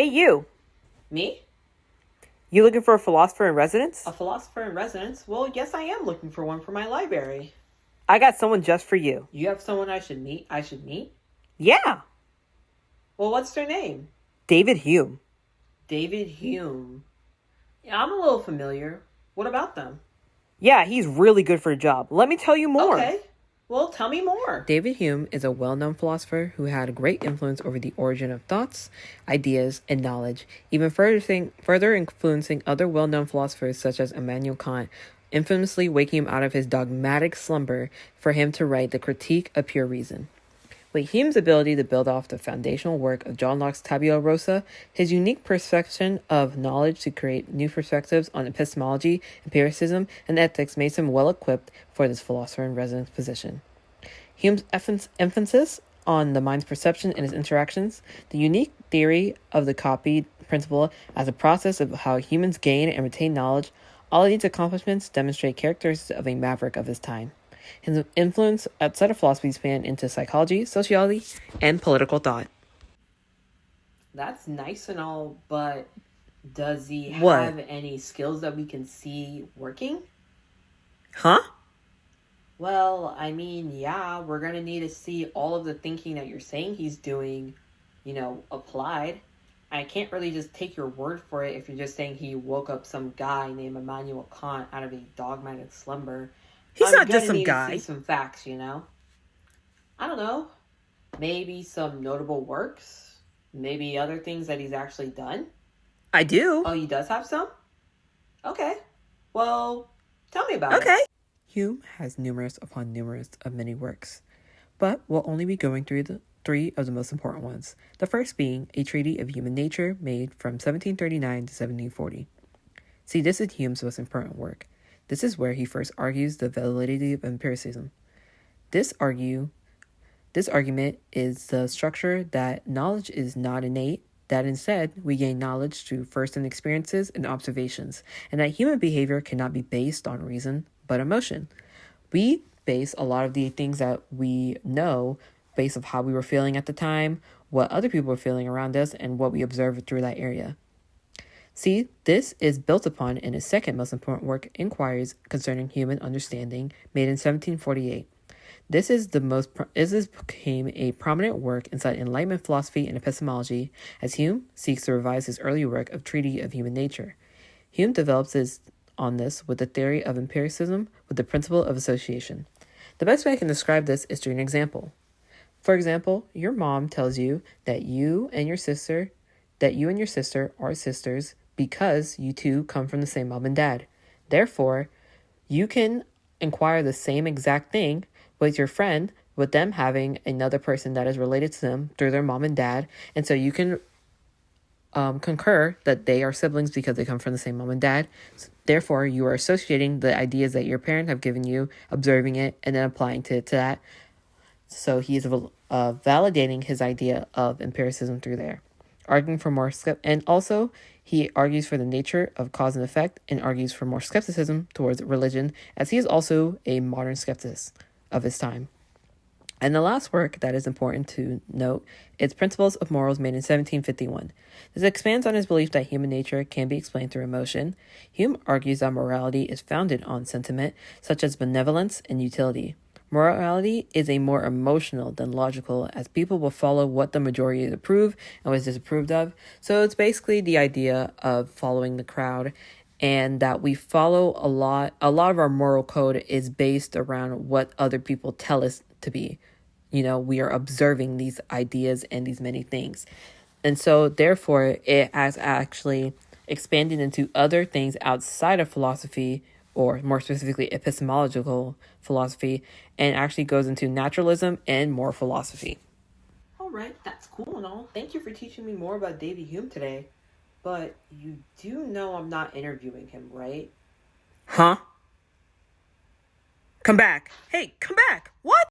Hey, you. Me? You looking for a philosopher in residence? A philosopher in residence? Well, yes, I am looking for one for my library. I got someone just for you. You have someone I should meet? Yeah, Well, what's their name? David Hume. David Hume. Yeah, I'm a little familiar. What about them? Yeah, he's really good for the job. Let me tell you more. Okay. Well, tell me more. David Hume is a well-known philosopher who had a great influence over the origin of thoughts, ideas, and knowledge, even further influencing other well-known philosophers such as Immanuel Kant, infamously waking him out of his dogmatic slumber for him to write the Critique of Pure Reason. With Hume's ability to build off the foundational work of John Locke's Tabula Rasa, his unique perception of knowledge to create new perspectives on epistemology, empiricism, and ethics makes him well equipped for this philosopher in residence position. Hume's emphasis on the mind's perception and its interactions, the unique theory of the copy principle as a process of how humans gain and retain knowledge, all of these accomplishments demonstrate characteristics of a maverick of his time. His influence outside of philosophy spanned into psychology, sociology, and political thought. That's nice and all, but does he What? have any skills that we can see working? Huh? Well, I mean, yeah, we're going to need to see all of the thinking that you're saying he's doing, applied. I can't really just take your word for it if you're just saying he woke up some guy named Immanuel Kant out of a dogmatic slumber. He's not just gonna some need to guy. see some facts, I don't know. Maybe some notable works. Maybe other things that he's actually done. I do. Oh, he does have some? Okay. Well, tell me about it. Okay. Hume has numerous upon numerous of many works, but we'll only be going through the three of the most important ones. The first being a treatise of human nature made from 1739 to 1740. See, this is Hume's most important work. This is where he first argues the validity of empiricism. This argument is the structure that knowledge is not innate, that instead we gain knowledge through first-hand experiences and observations, and that human behavior cannot be based on reason, but emotion. We base a lot of the things that we know based on how we were feeling at the time, what other people were feeling around us, and what we observed through that area. See, this is built upon in his second most important work, Inquiries Concerning Human Understanding, made in 1748. This became a prominent work inside Enlightenment philosophy and epistemology, as Hume seeks to revise his early work of Treatise of Human Nature. Hume develops on this with the theory of empiricism with the principle of association. The best way I can describe this is through an example. For example, your mom tells you that you and your sister are sisters because you two come from the same mom and dad. Therefore, you can inquire the same exact thing with your friend, with them having another person that is related to them through their mom and dad. And so you can concur that they are siblings because they come from the same mom and dad. Therefore, you are associating the ideas that your parents have given you, observing it, and then applying to that. So he is validating his idea of empiricism through there. Arguing for more and also he argues for the nature of cause and effect and argues for more skepticism towards religion, as he is also a modern skeptic of his time. And the last work that is important to note is Principles of Morals, made in 1751. This expands on his belief that human nature can be explained through emotion. Hume argues that morality is founded on sentiment, such as benevolence and utility. Morality is a more emotional than logical, as people will follow what the majority approve and what is disapproved of. So it's basically the idea of following the crowd, and that we follow a lot of our moral code is based around what other people tell us to be. We are observing these ideas and these many things. And so therefore it has actually expanded into other things outside of philosophy, or more specifically epistemological philosophy, and actually goes into naturalism and more philosophy. All right, that's cool and all. Thank you for teaching me more about David Hume today. But you do know I'm not interviewing him, right? Huh? Come back. Hey, come back. What?